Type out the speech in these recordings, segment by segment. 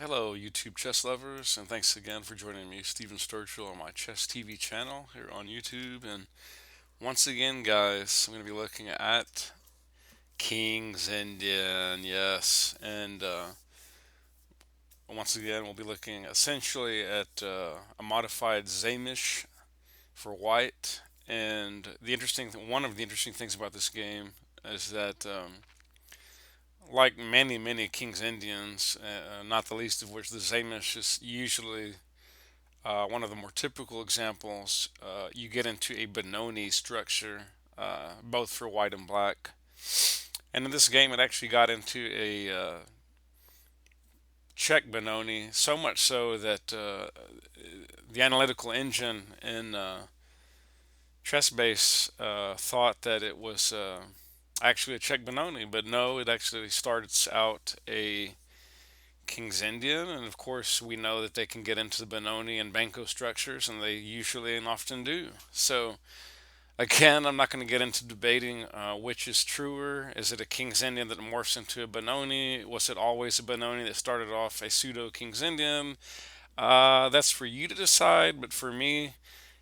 Hello, YouTube chess lovers, and thanks again for joining me, Stephen Sturgill, on my Chess TV channel here on YouTube. And once again, guys, I'm going to be looking at King's Indian, yes. And once again, we'll be looking essentially at a modified Zamish for white. And one of the interesting things about this game is that, like many King's Indians, not the least of which the Zamish is usually one of the more typical examples, you get into a Benoni structure, both for white and black. And in this game, it actually got into a Czech Benoni, so much so that the analytical engine in ChessBase thought that it was actually a Czech Benoni, but no, it actually starts out a King's Indian, and of course we know that they can get into the Benoni and Banco structures, and they usually and often do. So again, I'm not going to get into debating which is truer. Is it a King's Indian that morphs into a Benoni? Was it always a Benoni that started off a pseudo King's Indian? That's for you to decide, but for me,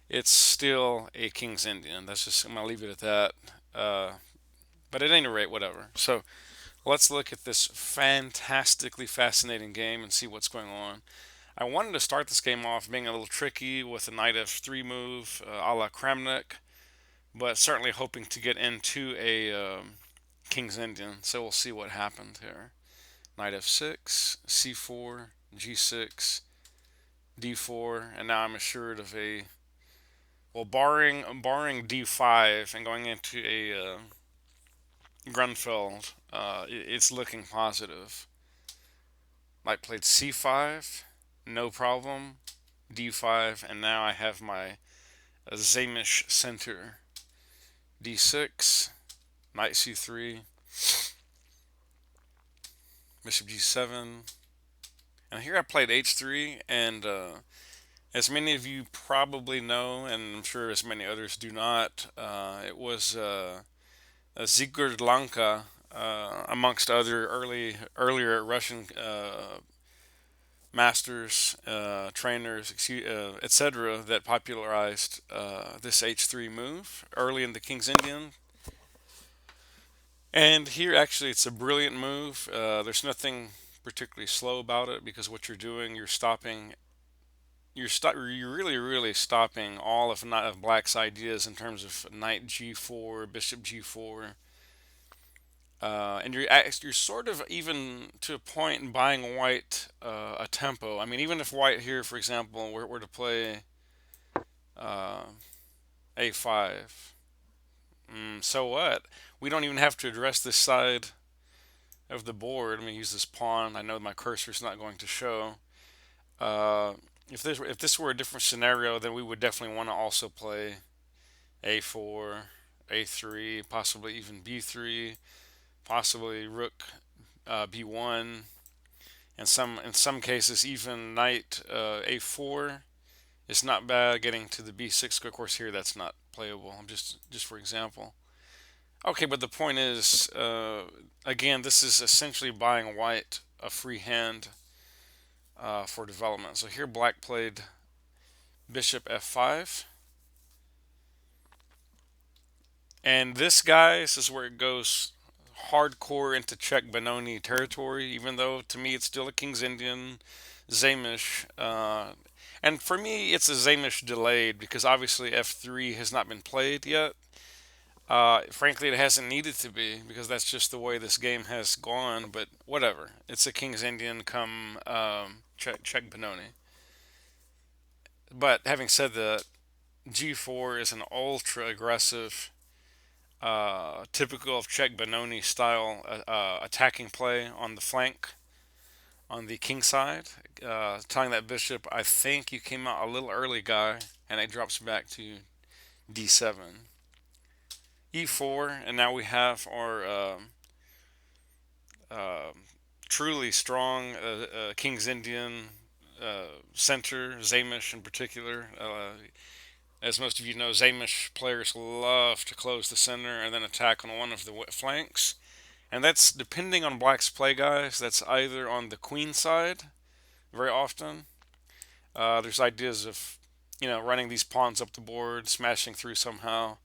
it's still a King's Indian. I'm going to leave it at that. Uh, but at any rate, whatever. So let's look at this fantastically fascinating game and see what's going on. I wanted to start this game off being a little tricky with a knight f3 move a la Kramnik, but certainly hoping to get into a King's Indian. So we'll see what happened here. Knight f6, c4, g6, d4, and now I'm assured of a, well, barring d5 and going into a Grunfeld, it's looking positive. Knight played c5, no problem. d5, and now I have my Zamish center. d6, knight c3, bishop g7, and here I played h3. And as many of you probably know, and I'm sure as many others do not, it was Sigurd Lanka, amongst other earlier Russian masters, trainers, etc., that popularized this h3 move early in the King's Indian. And here, actually, it's a brilliant move. There's nothing particularly slow about it because what you're doing, you're stopping. You're really stopping all of not of Black's ideas in terms of knight g4, bishop g4, and you're sort of even to a point buying white a tempo. I mean, even if white here, for example, were to play uh, a5, so what? We don't even have to address this side of the board. Let me use this pawn. I know my cursor's not going to show. Uh, if this were a different scenario, then we would definitely want to also play a4, a3, possibly even b3, possibly rook b1. In some cases, even knight a4 is not bad. Getting to the b6, of course, here that's not playable. I'm just for example. Okay, but the point is, again, this is essentially buying white a free hand for development. So here black played bishop f5. And this is where it goes hardcore into Czech Benoni territory, even though to me it's still a King's Indian, Zamish. And for me, it's a Zamish delayed because obviously f3 has not been played yet. Frankly, it hasn't needed to be because that's just the way this game has gone. But whatever, it's a King's Indian come Czech Benoni. But having said that, G4 is an ultra aggressive, typical of Czech Benoni style attacking play on the flank on the king side. Telling that bishop, I think you came out a little early, guy, and it drops back to d7. e4, and now we have our uh, truly strong King's Indian center, Zamish in particular. As most of you know, Zamish players love to close the center and then attack on one of the flanks. And that's depending on Black's play, guys. That's either on the queen side, very often. There's ideas of, running these pawns up the board, smashing through somehow.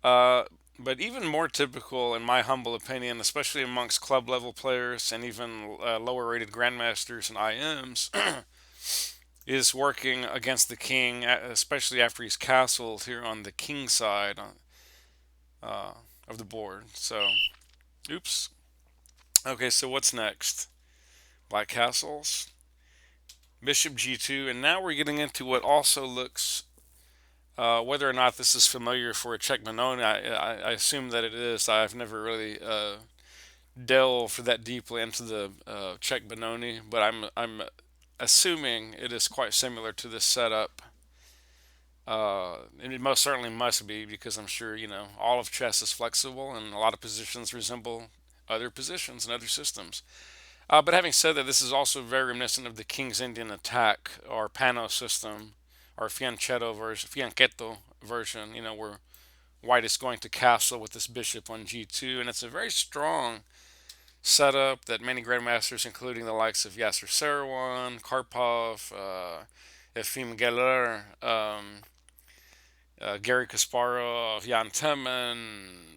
Uh, but even more typical, in my humble opinion, especially amongst club level players and even lower rated grandmasters and IMs, is working against the king, especially after he's castled here on the king side uh, of the board. So, oops. Okay, so what's next? Black castles, bishop g2, and now we're getting into what also looks, whether or not this is familiar for a Czech Benoni, I assume that it is. I've never really delved that deeply into the Czech Benoni, but I'm assuming it is quite similar to this setup. And it most certainly must be, because I'm sure, all of chess is flexible and a lot of positions resemble other positions and other systems. But having said that, this is also very reminiscent of the King's Indian attack or Pano system or Fianchetto version, where white is going to castle with this bishop on g2. And it's a very strong setup that many grandmasters, including the likes of Yasser Seirawan, Karpov, Efim Geller, Gary Kasparov, Jan Temin.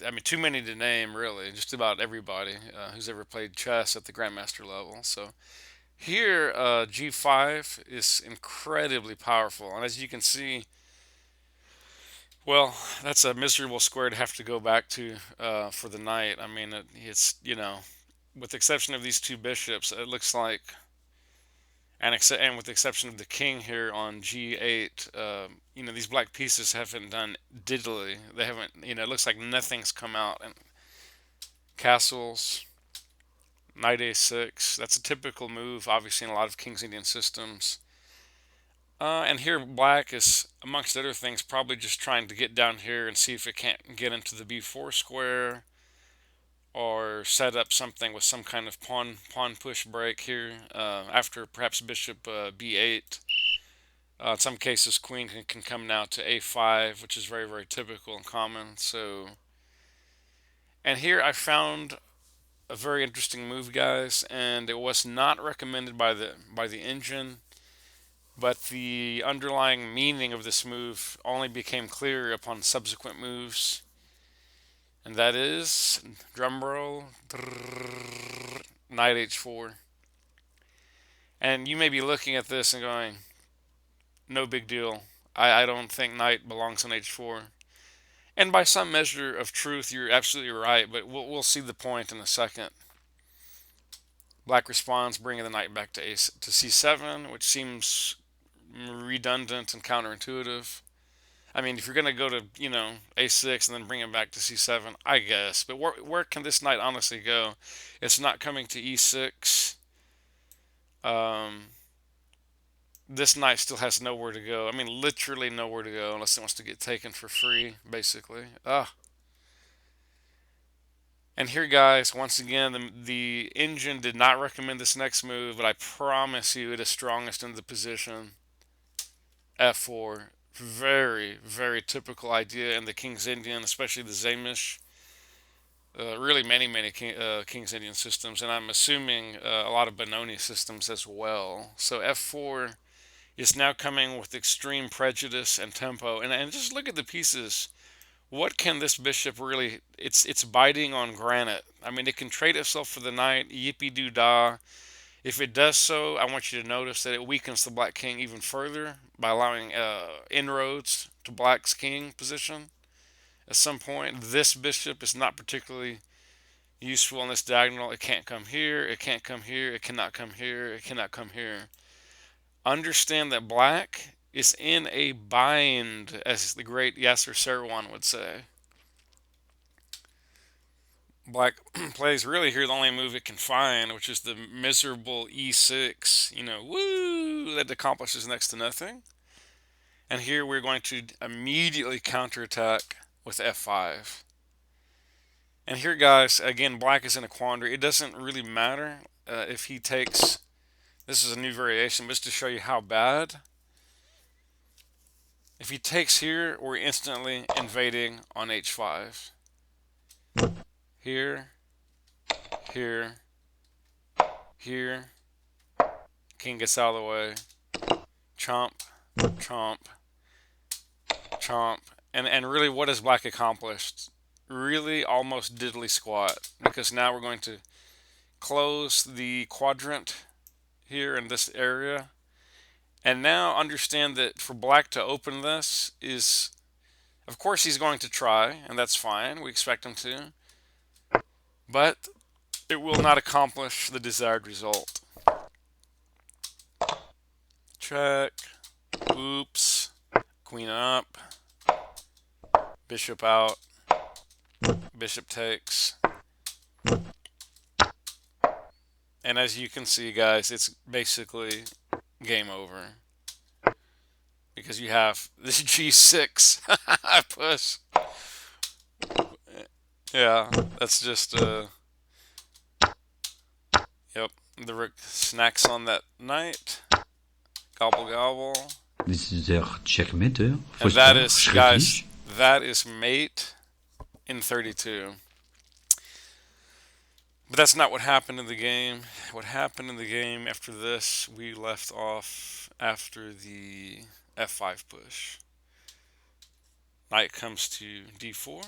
I mean, too many to name, really. Just about everybody who's ever played chess at the grandmaster level. So here, G5 is incredibly powerful, and as you can see, well, that's a miserable square to have to go back to for the knight. I mean, it's with the exception of these two bishops, it looks like, and with the exception of the king here on g8, these black pieces haven't done diddly. They haven't, it looks like nothing's come out. And castles, knight a6, that's a typical move, obviously, in a lot of King's Indian systems. And here, black is, amongst other things, probably just trying to get down here and see if it can't get into the b4 square, or set up something with some kind of pawn push break here after perhaps bishop b8. In some cases, queen can come now to a5, which is very, very typical and common. So, and here I found a very interesting move, guys, and it was not recommended by the engine, but the underlying meaning of this move only became clear upon subsequent moves, and that is, drumroll, knight h4. And you may be looking at this and going, no big deal. I don't think knight belongs on h4. And by some measure of truth, you're absolutely right, but we'll see the point in a second. Black responds, bringing the knight back to c7, which seems redundant and counterintuitive. I mean, if you're going to go to, a6 and then bring it back to c7, I guess. But where can this knight honestly go? It's not coming to e6. This knight still has nowhere to go. I mean, literally nowhere to go unless it wants to get taken for free, basically. And here, guys, once again, the engine did not recommend this next move, but I promise you it is strongest in the position. F4. Very, very typical idea in the King's Indian, especially the Zamish. Really many, many King's Indian systems, and I'm assuming a lot of Benoni systems as well. So F4 is now coming with extreme prejudice and tempo. And just look at the pieces. What can this bishop really? It's biting on granite. I mean, it can trade itself for the knight. Yippee doo dah. If it does so, I want you to notice that it weakens the black king even further by allowing inroads to black's king position. At some point, this bishop is not particularly useful on this diagonal. It can't come here. It can't come here. It cannot come here. It cannot come here. Understand that black is in a bind, as the great Yasser Seirawan would say. Black plays really here the only move it can find, which is the miserable e6. Woo! That accomplishes next to nothing. And here we're going to immediately counterattack with f5. And here, guys, again, black is in a quandary. It doesn't really matter if he takes... This is a new variation, but just to show you how bad. If he takes here, we're instantly invading on h5. Here, here, here, king gets out of the way. Chomp, chomp, chomp. And really, what has black accomplished? Really almost diddly squat, because now we're going to close the quadrant here in this area. And now understand that for black to open this is, of course, he's going to try, and that's fine. We expect him to. But it will not accomplish the desired result. Check. Oops. Queen up. Bishop out. Bishop takes. And as you can see, guys, it's basically game over. Because you have this G6 push. Yeah, that's just, yep, the rook snacks on that knight. Gobble, gobble. This is their checkmate. And that is, guys, that is mate in 32. But that's not what happened in the game. What happened in the game after this, we left off after the F5 push. Knight comes to D4.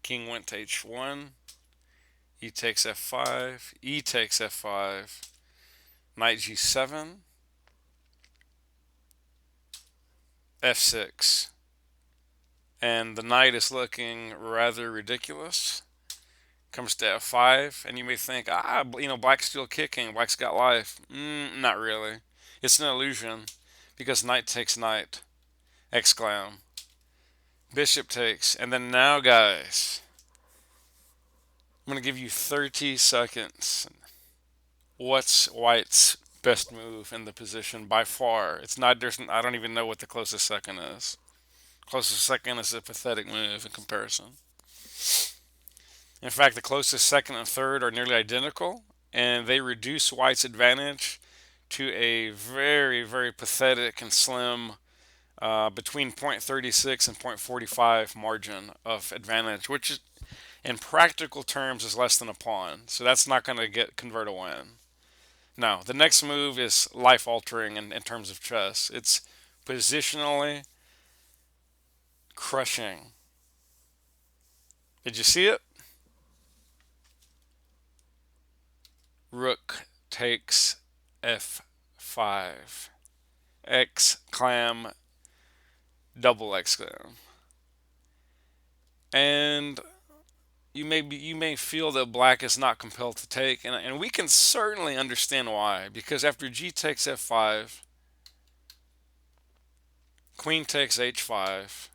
King went to H1. E takes F5. E takes F5. Knight G7. F6. And the knight is looking rather ridiculous. Comes to F5, and you may think, black's still kicking, black's got life. Not really. It's an illusion, because knight takes knight. Exclam. Bishop takes, and then now, guys, I'm going to give you 30 seconds. What's white's best move in the position by far? It's not, I don't even know what the closest second is. Closest second is a pathetic move in comparison. In fact, the closest second and third are nearly identical, and they reduce white's advantage to a very, very pathetic and slim between 0.36 and 0.45 margin of advantage, which is, in practical terms, is less than a pawn. So that's not going to convert a win. No, the next move is life-altering in terms of chess. It's positionally crushing. Did you see it? Rook takes F5. Exclam, double exclam. And you may feel that black is not compelled to take, and we can certainly understand why. Because after G takes F5, Queen takes H5.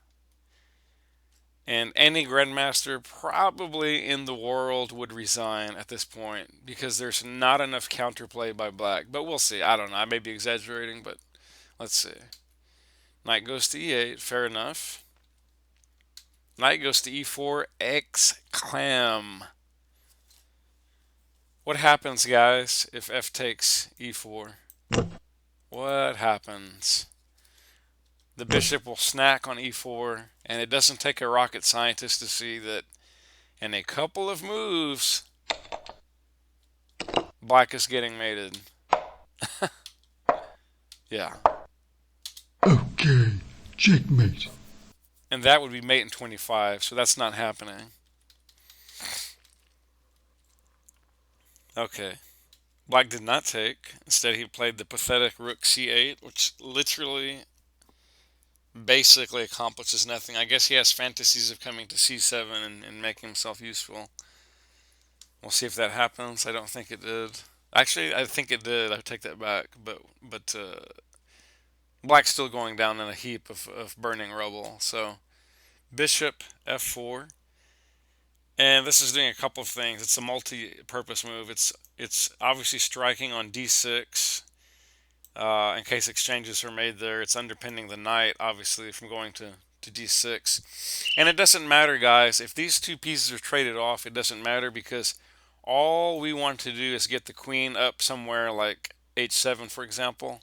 And any grandmaster probably in the world would resign at this point because there's not enough counterplay by black. But we'll see. I don't know. I may be exaggerating, but let's see. Knight goes to E8. Fair enough. Knight goes to E4. Exclam. What happens, guys, if F takes E4? What happens? The bishop will snack on E4, and it doesn't take a rocket scientist to see that in a couple of moves, black is getting mated. Yeah. Okay, checkmate. And that would be mate in 25, so that's not happening. Okay. Black did not take. Instead, he played the pathetic rook C8, which literally basically accomplishes nothing. I guess he has fantasies of coming to C7 and making himself useful. We'll see if that happens. I don't think it did. Actually, I think it did. I take that back. But black's still going down in a heap of burning rubble. So bishop F4. And this is doing a couple of things. It's a multi-purpose move. It's obviously striking on D6. In case exchanges are made there, it's underpinning the knight, obviously, from going to D6. And it doesn't matter, guys. If these two pieces are traded off, it doesn't matter because all we want to do is get the queen up somewhere like H7, for example.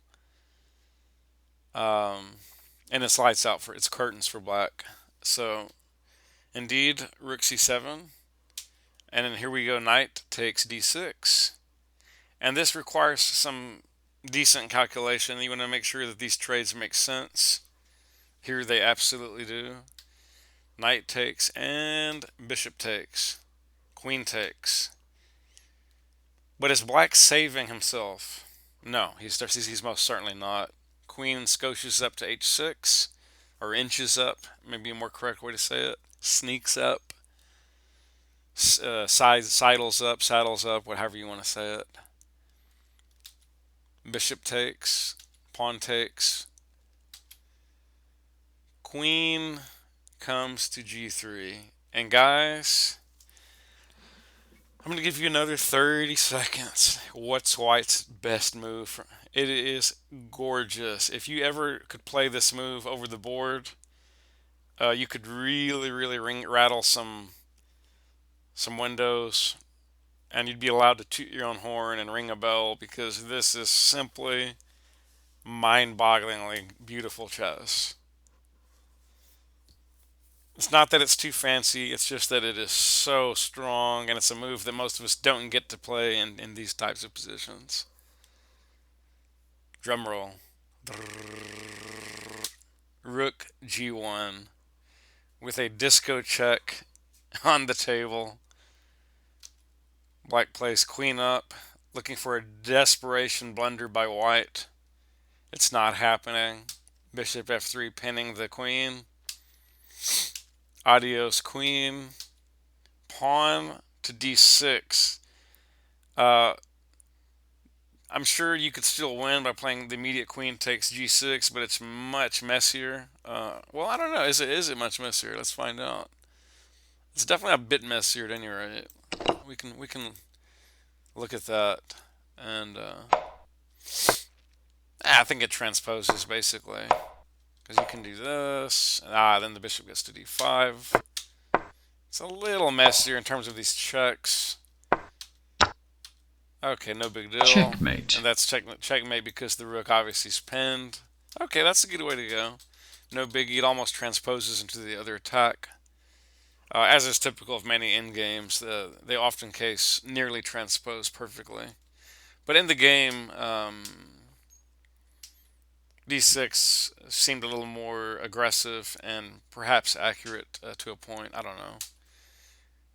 And it's lights out it's curtains for black. So, indeed, rook C7. And then here we go, knight takes D6. And this requires some decent calculation. You want to make sure that these trades make sense. Here they absolutely do. Knight takes and bishop takes. Queen takes. But is black saving himself? No, he's most certainly not. Queen scotias up to h6, or inches up, maybe a more correct way to say it. Sneaks up, sidles up, saddles up, whatever you want to say it. Bishop takes, pawn takes. Queen comes to g3. And guys, I'm going to give you another 30 seconds. What's white's best move? It is gorgeous. If you ever could play this move over the board, you could really, really rattle some windows, and you'd be allowed to toot your own horn and ring a bell because this is simply mind-bogglingly beautiful chess. It's not that it's too fancy, it's just that it is so strong, and it's a move that most of us don't get to play in these types of positions. Drum roll. Rook g1 with a disco check on the table. Black plays queen up, looking for a desperation blunder by white. It's not happening. Bishop f3 pinning the queen. Adios queen. Pawn to d6. Uh, I'm sure you could still win by playing the immediate queen takes g6, but it's much messier. Well, I don't know. Is it much messier? Let's find out. It's definitely a bit messier at any rate. We can look at that, and I think it transposes basically because you can do this. Then the bishop gets to d5. It's a little messier in terms of these checks. Okay, no big deal. Checkmate. And that's checkmate because the rook obviously is pinned. Okay, that's a good way to go. No biggie. It almost transposes into the other attack. As is typical of many endgames, they often case nearly transpose perfectly. But in the game, d6 seemed a little more aggressive and perhaps accurate to a point. I don't know.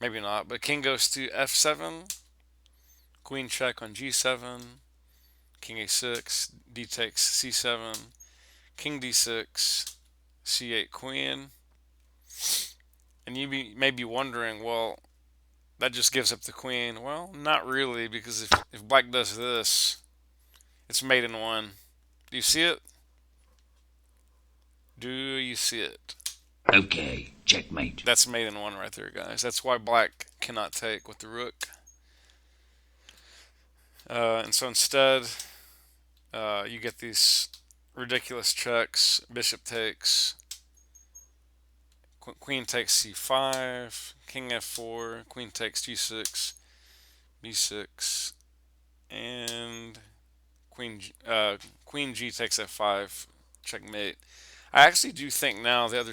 Maybe not. But king goes to f7. Queen check on g7. King a6. D takes c7. King d6. c8 queen. And you may be wondering, well, that just gives up the queen. Well, not really, because if black does this, it's mate in one. Do you see it? Do you see it? Okay, checkmate. That's mate in one right there, guys. That's why black cannot take with the rook. And so instead, you get these ridiculous checks. Bishop takes. Queen takes c5. King f4. Queen takes g6. b6. And queen g takes f5. Checkmate. I actually do think now the other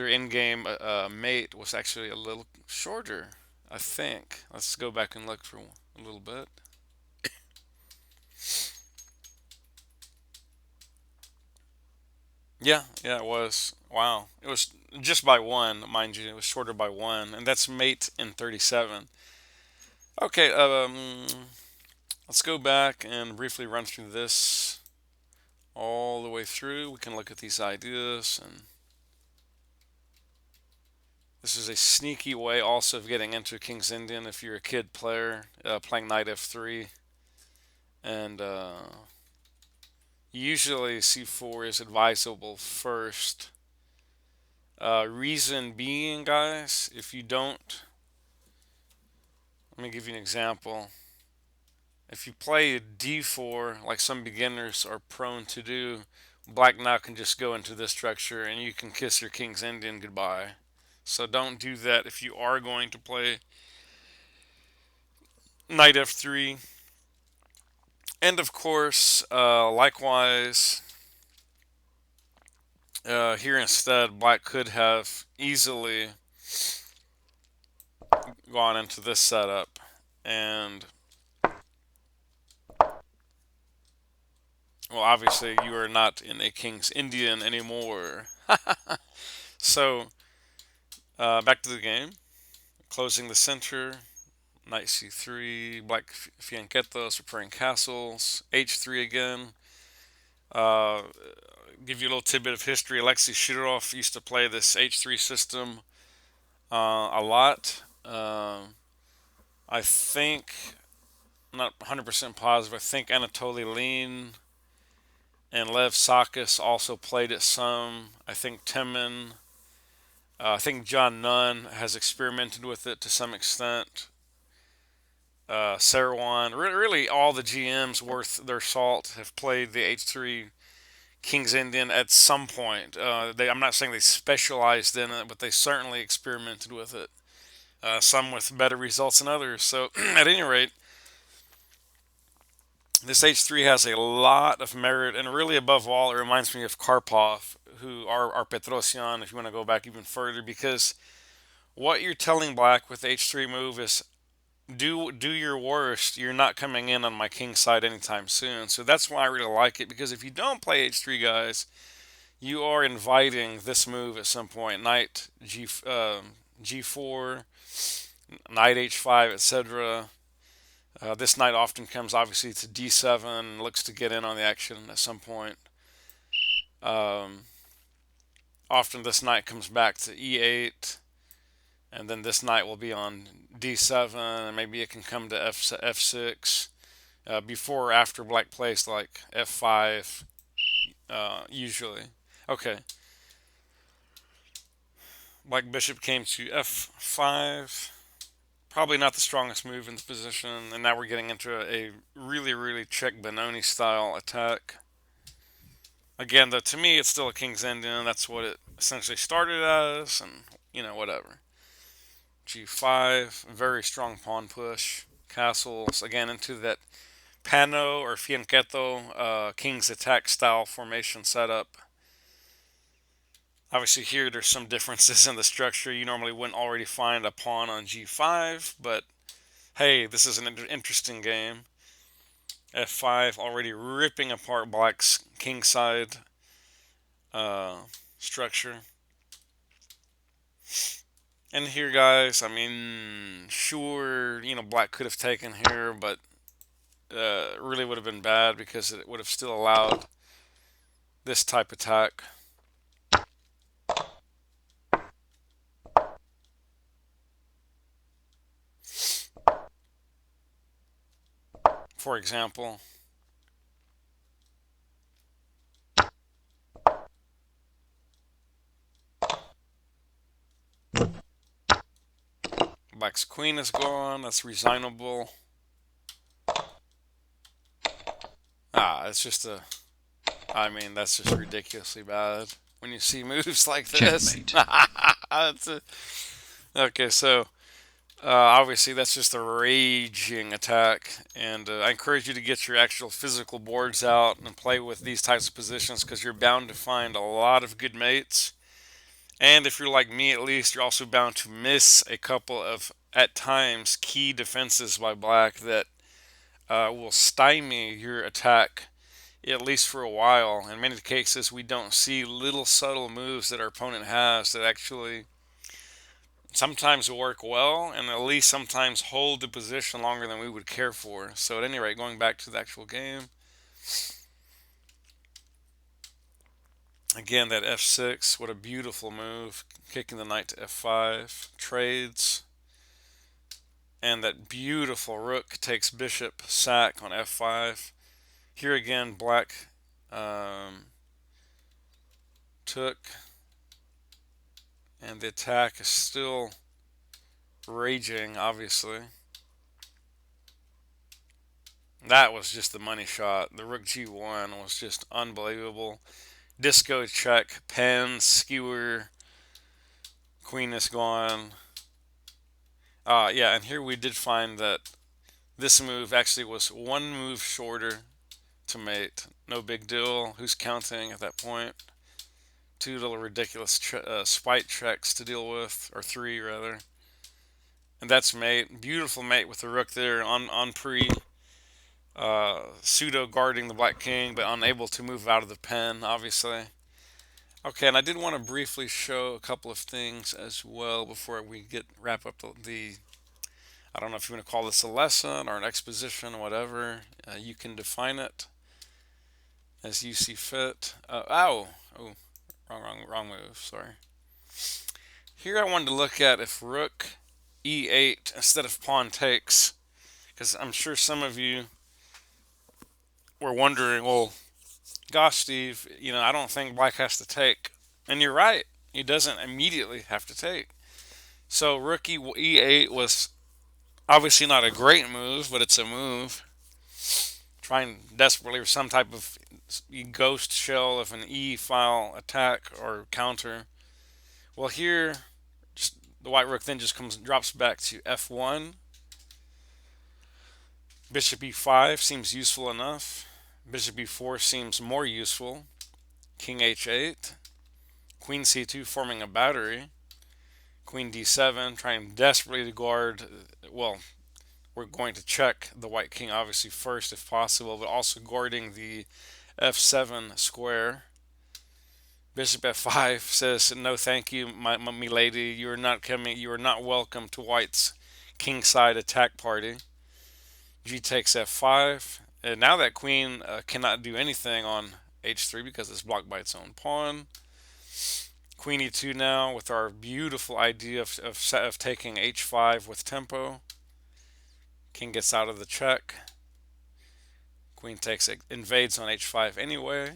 in-game mate was actually a little shorter. I think. Let's go back and look for a little bit. Yeah, it was. Wow, it was just by one, mind you. It was shorter by one, and that's mate in 37. Okay, let's go back and briefly run through this all the way through. We can look at these ideas, and this is a sneaky way also of getting into King's Indian if you're a kid player playing knight f3. And usually c4 is advisable first. Reason being, guys, if you don't, let me give you an example. If you play d4 like some beginners are prone to do, black now can just go into this structure and you can kiss your King's Indian goodbye. So don't do that if you are going to play knight f3. And of course, likewise, here instead, black could have easily gone into this setup and Well, obviously, you are not in a King's Indian anymore. So, back to the game. Closing the center. Knight c3. Black fianchettos, preparing castles. h3 again. Uh, give you a little tidbit of history. Alexei Shidorov used to play this h3 system a lot. I think, I'm not 100% positive, I think Anatoly Lean and Lev Sakis also played it some. I think Temin, I think John Nunn has experimented with it to some extent. Sarwan, really all the GMs worth their salt have played the H3 King's Indian at some point. I'm not saying they specialized in it, but they certainly experimented with it. Some with better results than others. So, at any rate, this H3 has a lot of merit, and really, above all, it reminds me of Karpov, who are Petrosian, if you want to go back even further, because what you're telling Black with the H3 move is do your worst. You're not coming in on my king side anytime soon. So that's why I really like it, because if you don't play H3, guys, you are inviting this move at some point. Knight G4, Knight H5, etc. This knight often comes obviously to D7 and looks to get in on the action at some point. Um, Often this knight comes back to E8, and then this knight will be on D7, and maybe it can come to F6 before or after black plays like F5, usually. Okay, black bishop came to F5. Probably not the strongest move in the position, and now we're getting into a really, really Czech Benoni style attack. Again, though, to me, it's still a King's Indian. That's what it essentially started as, and whatever. G5, very strong pawn push. Castles, again, into that Pano or Fianchetto King's attack style formation setup. Obviously, here there's some differences in the structure. You normally wouldn't already find a pawn on G5, but hey, this is an interesting game. F5 already ripping apart Black's king side uh, structure. And here, guys, I mean, sure, Black could have taken here, but really would have been bad because it would have still allowed this type attack. For example, Black's queen is gone. That's resignable. It's just I mean, that's just ridiculously bad when you see moves like this. Checkmate. Okay, so obviously that's just a raging attack, and I encourage you to get your actual physical boards out and play with these types of positions because you're bound to find a lot of good mates. And if you're like me, at least, you're also bound to miss a couple of, at times, key defenses by Black that will stymie your attack at least for a while. In many cases, we don't see little subtle moves that our opponent has that actually sometimes work well and at least sometimes hold the position longer than we would care for. So, at any rate, going back to the actual game, again, that F6, what a beautiful move. Kicking the knight to F5, trades. And that beautiful rook takes bishop sack on F5. Here again, Black took, and the attack is still raging, obviously. That was just the money shot. The rook G1 was just unbelievable. Disco check, pen, skewer, queen is gone. Yeah, and here we did find that this move actually was one move shorter to mate. No big deal. Who's counting at that point? Two little ridiculous spite checks to deal with, or three rather. And that's mate. Beautiful mate with the rook there on pre. pseudo guarding the black king, but unable to move out of the pen, obviously. Okay, and I did want to briefly show a couple of things as well before we get wrap up the I don't know if you want to call this a lesson or an exposition, or whatever. You can define it as you see fit. Oh, wrong move. Sorry. Here I wanted to look at if rook e8 instead of pawn takes, because I'm sure some of you were wondering, well, gosh, Steve, I don't think black has to take. And you're right. He doesn't immediately have to take. So rook e8 was obviously not a great move, but it's a move. Trying desperately for some type of ghost shell of an e file attack or counter. Well, here, just the white rook then just drops back to f1. Bishop e5 seems useful enough. Bishop e4 seems more useful. King h8. Queen c2 forming a battery. Queen d7 trying desperately to guard. Well, we're going to check the white king obviously first if possible, but also guarding the f7 square. Bishop f5 says, no thank you, my lady. You are not coming. You are not welcome to white's kingside attack party. G takes f5. And now that queen cannot do anything on h3 because it's blocked by its own pawn. Queen e2 now with our beautiful idea of taking h5 with tempo. King gets out of the check. Queen invades on h5 anyway.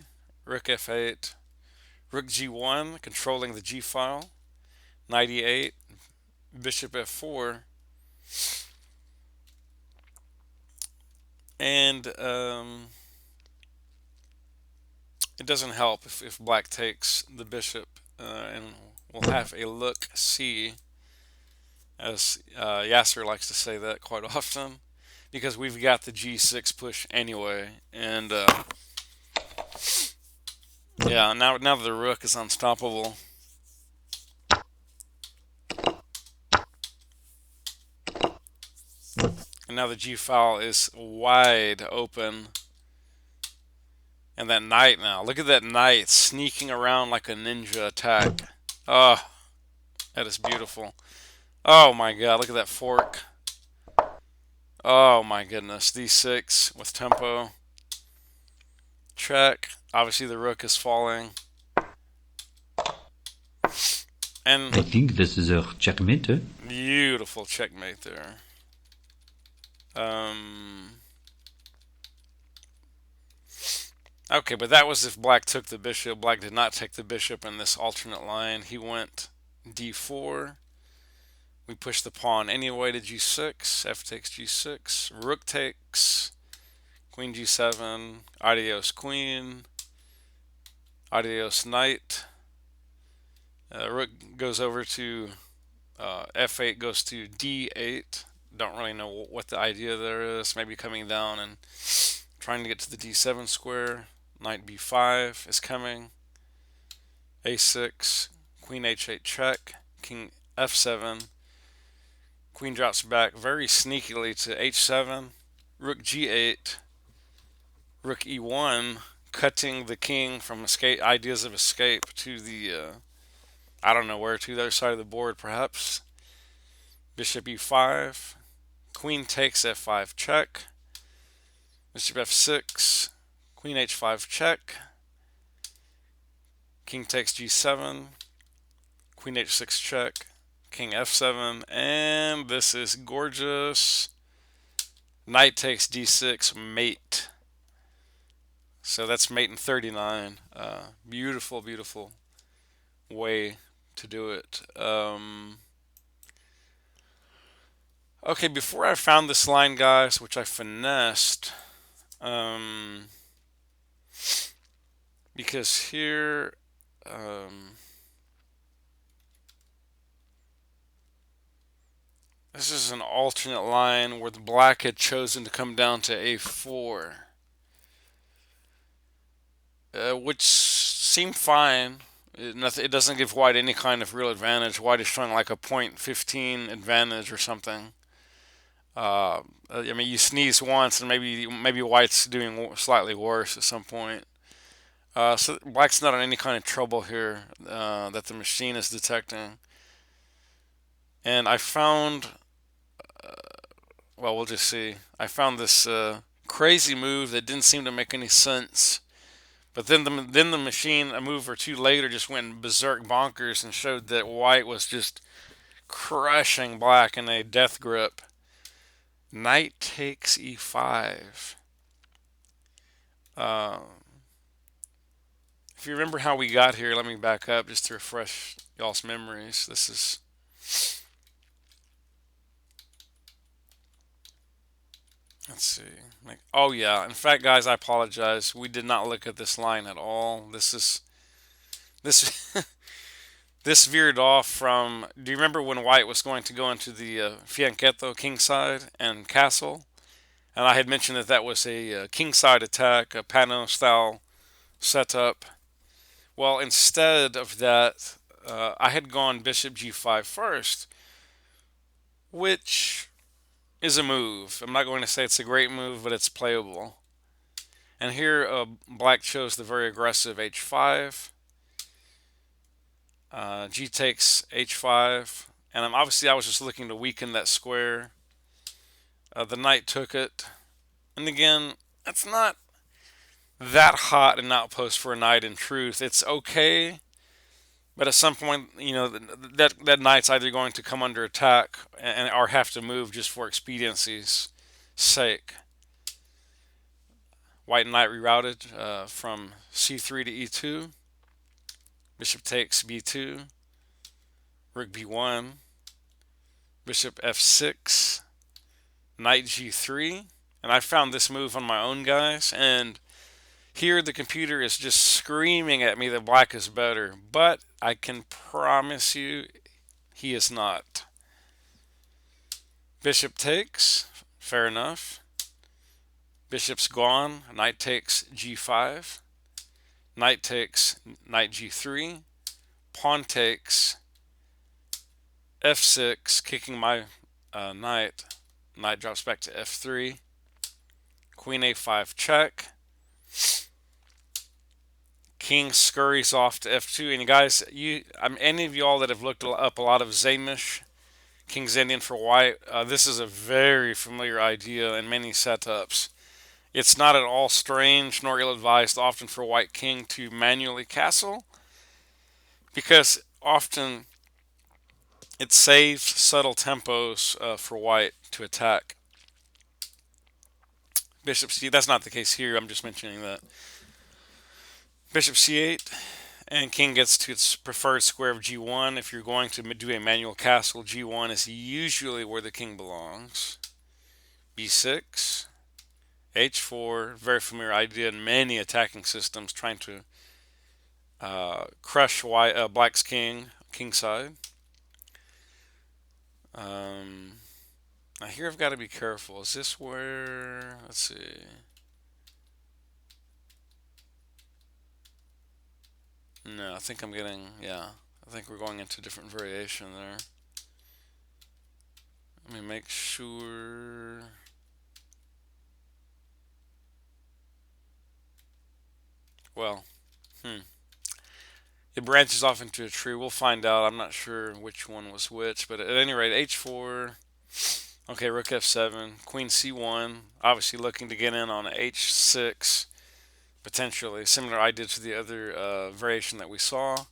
Rook f8. Rook g1 controlling the g file. Knight e8. Bishop f4. And it doesn't help if black takes the bishop. And we'll have a look see, as Yasser likes to say that quite often, because we've got the g6 push anyway. And yeah, now the rook is unstoppable. And now the g file is wide open. And that knight now. Look at that knight sneaking around like a ninja attack. Oh, that is beautiful. Oh my god, look at that fork. Oh my goodness. D6 with tempo. Check. Obviously the rook is falling. And I think this is a checkmate. beautiful checkmate there. Okay, but that was if black took the bishop. Black did not take the bishop in this alternate line. He went d4. We push the pawn anyway to g6. F takes g6. Rook takes. Queen g7. Adios queen. Adios knight. Rook goes over to f8 goes to d8. Don't really know what the idea there is. Maybe coming down and trying to get to the d7 square. Knight b5 is coming. a6. Queen h8 check. King f7. Queen drops back very sneakily to h7. Rook g8. Rook e1, cutting the king from ideas of escape to the I don't know where, to the other side of the board perhaps. Bishop e5. Queen takes f5 check. Bishop f6. Queen h5 check. King takes g7. Queen h6 check. King f7. And this is gorgeous. Knight takes d6 mate. So that's mate in 39. Beautiful, beautiful way to do it. Okay, before I found this line, guys, which I finessed, because here, this is an alternate line where the black had chosen to come down to a4, which seemed fine. It doesn't give white any kind of real advantage. White is showing like a .15 advantage or something. I mean, you sneeze once, and maybe white's doing slightly worse at some point. So black's not in any kind of trouble here that the machine is detecting. And I found, well, we'll just see. I found this crazy move that didn't seem to make any sense. But then the machine a move or two later just went berserk bonkers and showed that white was just crushing black in a death grip. Knight takes e5. Uh, if you remember how we got here, let me back up just to refresh y'all's memories. This is, let's see. Like, oh yeah. In fact, guys, I apologize. We did not look at this line at all. This this veered off from. Do you remember when White was going to go into the fianchetto kingside and castle? And I had mentioned that that was a kingside attack, a Pano style setup. Well, instead of that, I had gone bishop g5 first, which is a move. I'm not going to say it's a great move, but it's playable. And here, black chose the very aggressive h5. G takes h5, and obviously I was just looking to weaken that square. The knight took it, and again, that's not that hot an outpost for a knight. In truth, it's okay, but at some point, that knight's either going to come under attack and or have to move just for expediency's sake. White knight rerouted from c3 to e2. Bishop takes b2. Rook b1. Bishop f6. Knight g3. And I found this move on my own, guys, and here the computer is just screaming at me that black is better, but I can promise you he is not. Bishop takes, fair enough. Bishop's gone, knight takes g5. Knight takes knight g3. Pawn takes f6, kicking my knight. Knight drops back to f3. Queen a5 check. King scurries off to f2. And guys, any of y'all that have looked up a lot of Zamish, King's Indian for white, this is a very familiar idea in many setups. It's not at all strange nor ill-advised often for white king to manually castle, because often it saves subtle tempos for white to attack. Bishop c, that's not the case here, I'm just mentioning that. Bishop c8, and king gets to its preferred square of g1. If you're going to do a manual castle, g1 is usually where the king belongs. b6, h4, very familiar idea in many attacking systems, trying to crush black's king, kingside. Now here I've got to be careful. Is this where, let's see. No, I think I'm getting, yeah. I think we're going into a different variation there. Let me make sure. Well, it branches off into a tree. We'll find out. I'm not sure which one was which, but at any rate, h4. Okay, rook f7, queen c1. Obviously looking to get in on h6, potentially. Similar idea to the other variation that we saw.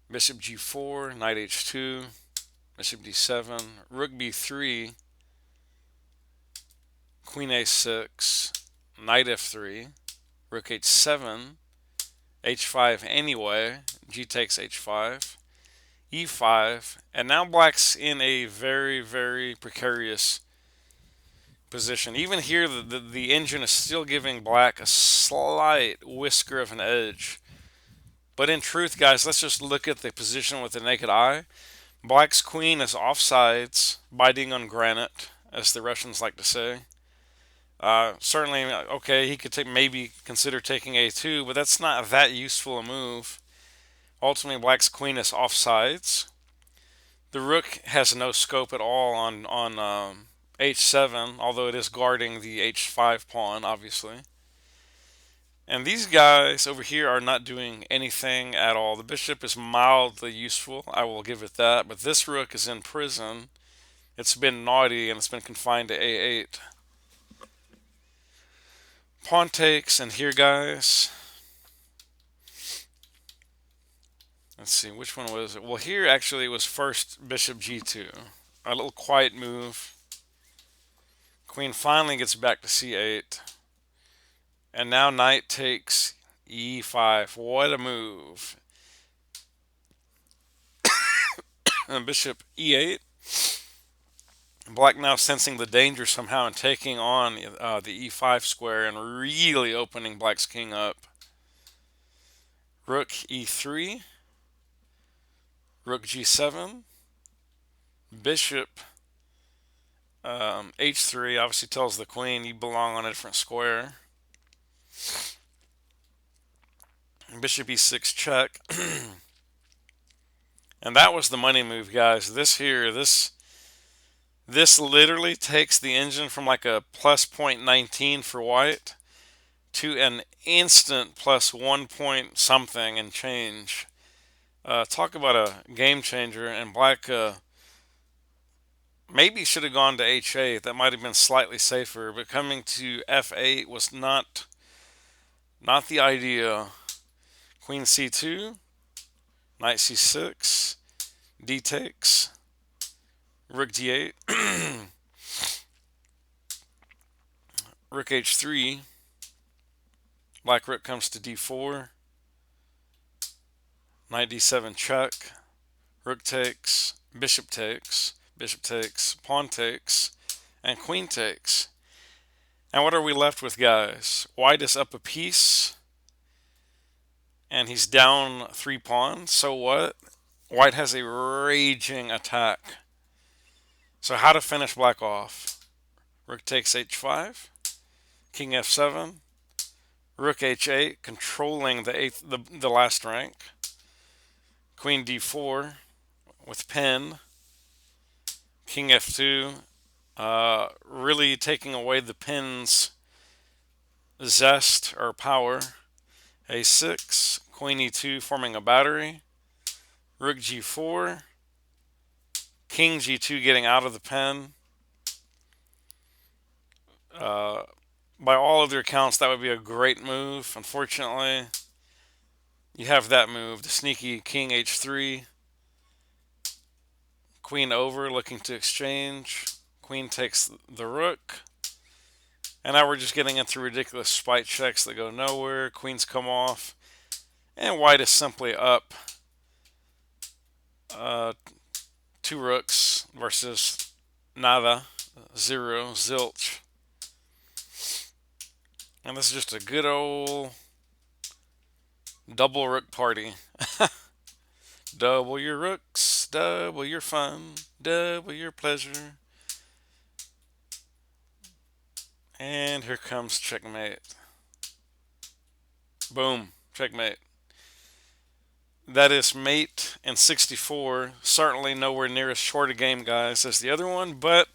Bishop g4, knight h2, bishop d7, rook b3, queen a6, knight f3, rook h7, h5 anyway, g takes h5, e5, and now black's in a very, very precarious position. Even here, the engine is still giving black a slight whisker of an edge. But in truth, guys, let's just look at the position with the naked eye. Black's queen is offsides, biting on granite, as the Russians like to say. Certainly, okay, he could maybe consider taking a2, but that's not that useful a move. Ultimately, black's queen is offsides. The rook has no scope at all on h7, although it is guarding the h5 pawn, obviously. And these guys over here are not doing anything at all. The bishop is mildly useful, I will give it that, but this rook is in prison. It's been naughty and it's been confined to a8. Pawn takes, and here, guys, let's see, which one was it? Well, here actually it was first bishop g2. A little quiet move. Queen finally gets back to c8. And now knight takes e5. What a move. And bishop e8. Black now sensing the danger somehow and taking on the e5 square and really opening Black's king up. Rook e3. Rook g7. Bishop h3 obviously tells the queen you belong on a different square. Bishop e6 check. And that was the money move, guys. This literally takes the engine from like a plus 0.19 for white to an instant plus 1 point something and change. Talk about a game changer. And Black maybe should have gone to h8. That might have been slightly safer. But coming to f8 was not the idea. Queen c2, knight c6, d takes, rook d8, rook h3, black rook comes to d4, knight d7 check, rook takes, bishop takes, pawn takes, and queen takes. And what are we left with, guys? White is up a piece, and he's down 3 pawns. So what? White has a raging attack. So how to finish black off? Rook takes h5, king f7, rook h8, controlling the last rank. Queen d4 with pin. King f2, really taking away the pin's zest or power. a6, queen e2 forming a battery. Rook g4, king g2 getting out of the pen. By all other accounts, that would be a great move. Unfortunately, you have that move, the sneaky king h3, queen over, looking to exchange. Queen takes the rook. And now we're just getting into ridiculous spite checks that go nowhere. Queens come off. And white is simply up uh, 2 rooks versus nada, 0, zilch. And this is just a good old double rook party. Double your rooks, double your fun, double your pleasure. And here comes checkmate. Boom, checkmate. That is mate in 64. Certainly nowhere near as short a game, guys, as the other one, but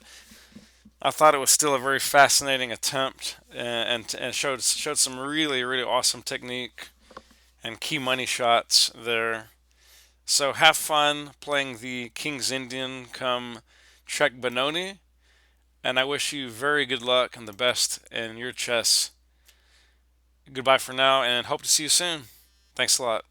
I thought it was still a very fascinating attempt and showed some really, really awesome technique and key money shots there. So have fun playing the King's Indian come Czech Benoni, and I wish you very good luck and the best in your chess. Goodbye for now, and hope to see you soon. Thanks a lot.